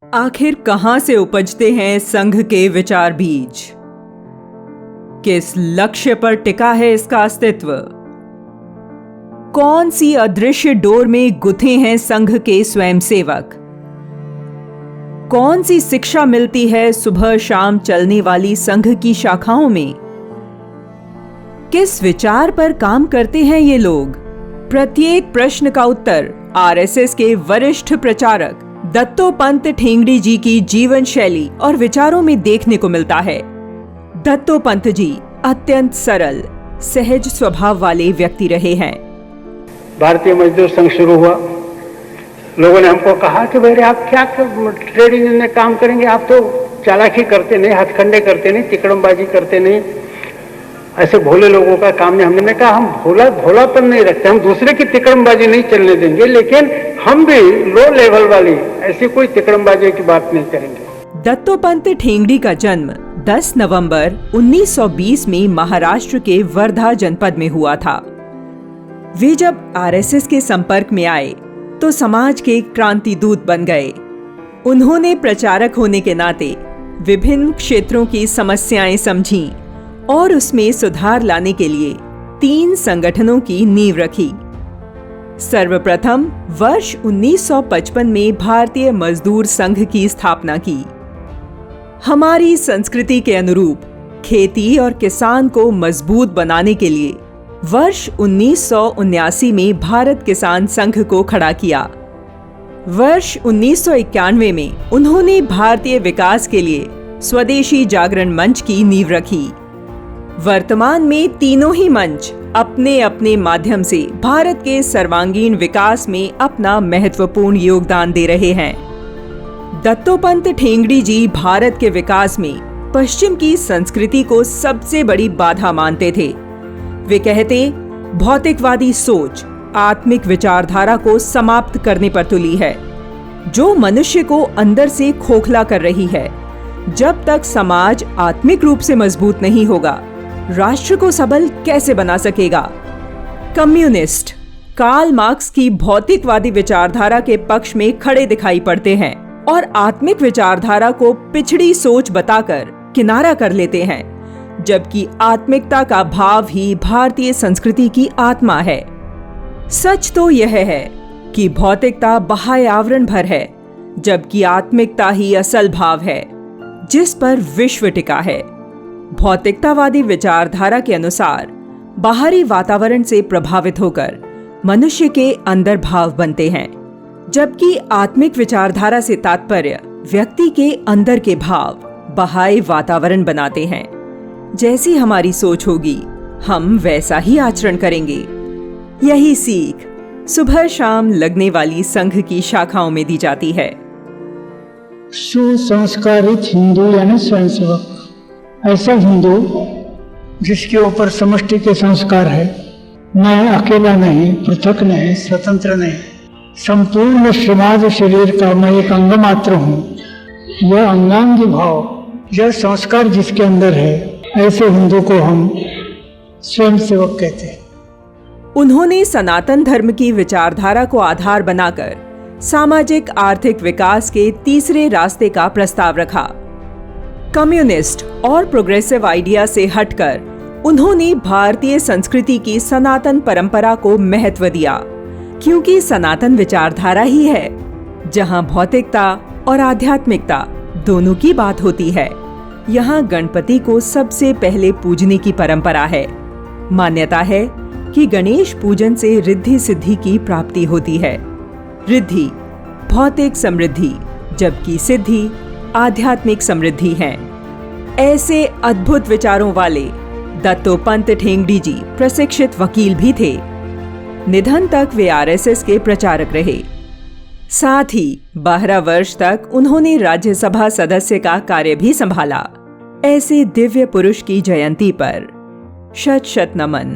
आखिर कहां से उपजते हैं संघ के विचार बीज? किस लक्ष्य पर टिका है इसका अस्तित्व? कौन सी अदृश्य डोर में गुथे हैं संघ के स्वयंसेवक? कौन सी शिक्षा मिलती है सुबह शाम चलने वाली संघ की शाखाओं में? किस विचार पर काम करते हैं ये लोग? प्रत्येक प्रश्न का उत्तर आरएसएस के वरिष्ठ प्रचारक दत्तोपंत ठेंगड़ी जी की जीवन शैली और विचारों में देखने को मिलता है। दत्तोपंत जी अत्यंत सरल, सहज स्वभाव वाले व्यक्ति रहे हैं। भारतीय मजदूर संघ शुरू हुआ, लोगों ने हमको कहा कि भाई आप क्या ट्रेड यूनियन में काम करेंगे, आप तो चालाकी करते नहीं, हथकंडे करते नहीं, तिकड़मबाजी करते नहीं, ऐसे भोले लोगों का काम नहीं। हमने कहा हम भोलापन नहीं रखते, हम दूसरे की तिकड़मबाजी नहीं चलने देंगे, लेकिन हम भी लो लेवल वाली ऐसी कोई तिकड़मबाजी की बात नहीं करेंगे। दत्तोपंत ठेंगड़ी का जन्म 10 नवंबर 1920 में महाराष्ट्र के वर्धा जनपद में हुआ था। वे जब आरएसएस के संपर्क में आए तो समाज के क्रांति दूत बन गए। उन्होंने प्रचारक होने के नाते विभिन्न क्षेत्रों की समस्याएं समझीं और उसमें सुधार लाने के लिए 3 संगठनों की नींव रखी। सर्वप्रथम वर्ष 1955 में भारतीय मजदूर संघ की स्थापना की। हमारी संस्कृति के अनुरूप खेती और किसान को मजबूत बनाने के लिए वर्ष 1979 में भारत किसान संघ को खड़ा किया। वर्ष 1991 में उन्होंने भारतीय विकास के लिए स्वदेशी जागरण मंच की नींव रखी। वर्तमान में तीनों ही मंच अपने अपने माध्यम से भारत के सर्वांगीण विकास में अपना महत्वपूर्ण योगदान दे रहे हैं। दत्तोपंत ठेंगड़ी जी भारत के विकास में पश्चिम की संस्कृति को सबसे बड़ी बाधा मानते थे। वे कहते, भौतिकवादी सोच आत्मिक विचारधारा को समाप्त करने पर तुली है, जो मनुष्य को अंदर से खोखला कर रही है। जब तक समाज आत्मिक रूप से मजबूत नहीं होगा, राष्ट्र को सबल कैसे बना सकेगा? कम्युनिस्ट कार्ल मार्क्स की भौतिकवादी विचारधारा के पक्ष में खड़े दिखाई पड़ते हैं और आत्मिक विचारधारा को पिछड़ी सोच बताकर किनारा कर लेते हैं, जबकि आत्मिकता का भाव ही भारतीय संस्कृति की आत्मा है। सच तो यह है कि भौतिकता बाह्य आवरण भर है, जबकि आत्मिकता ही असल भाव है जिस पर विश्व टिका है। भौतिकतावादी विचारधारा के अनुसार बाहरी वातावरण से प्रभावित होकर मनुष्य के अंदर भाव बनते हैं, जबकि आत्मिक विचारधारा से तात्पर्य व्यक्ति के अंदर के भाव बाह्य वातावरण बनाते हैं। जैसी हमारी सोच होगी, हम वैसा ही आचरण करेंगे। यही सीख सुबह शाम लगने वाली संघ की शाखाओं में दी जाती है। सुसंस्कारित हिंदू यानी स्वयंसेवक ऐसा हिंदू जिसके ऊपर समष्टि के संस्कार है, मैं अकेला नहीं, पृथक नहीं, स्वतंत्र नहीं, संपूर्ण समाज शरीर का मैं एक अंग मात्र हूँ। यह अंगांगी भाव, यह संस्कार जिसके अंदर है, ऐसे हिंदू को हम स्वयंसेवक कहते हैं। उन्होंने सनातन धर्म की विचारधारा को आधार बनाकर सामाजिक आर्थिक विकास के तीसरे रास्ते का प्रस्ताव रखा। कम्युनिस्ट और प्रोग्रेसिव आइडिया से हटकर उन्होंने भारतीय संस्कृति की सनातन परंपरा को महत्व दिया, क्योंकि सनातन विचारधारा ही है जहां भौतिकता और आध्यात्मिकता दोनों की बात होती है। यहाँ गणपति को सबसे पहले पूजने की परंपरा है। मान्यता है कि गणेश पूजन से रिद्धि सिद्धि की प्राप्ति होती है। रिद्धि भौतिक समृद्धि, जबकि सिद्धि आध्यात्मिक समृद्धि है। ऐसे अद्भुत विचारों वाले दत्तोपंत ठेंगड़ी जी प्रशिक्षित वकील भी थे। निधन तक वे आरएसएस के प्रचारक रहे। साथ ही 12 वर्ष तक उन्होंने राज्यसभा सदस्य का कार्य भी संभाला। ऐसे दिव्य पुरुष की जयंती पर शत शत नमन।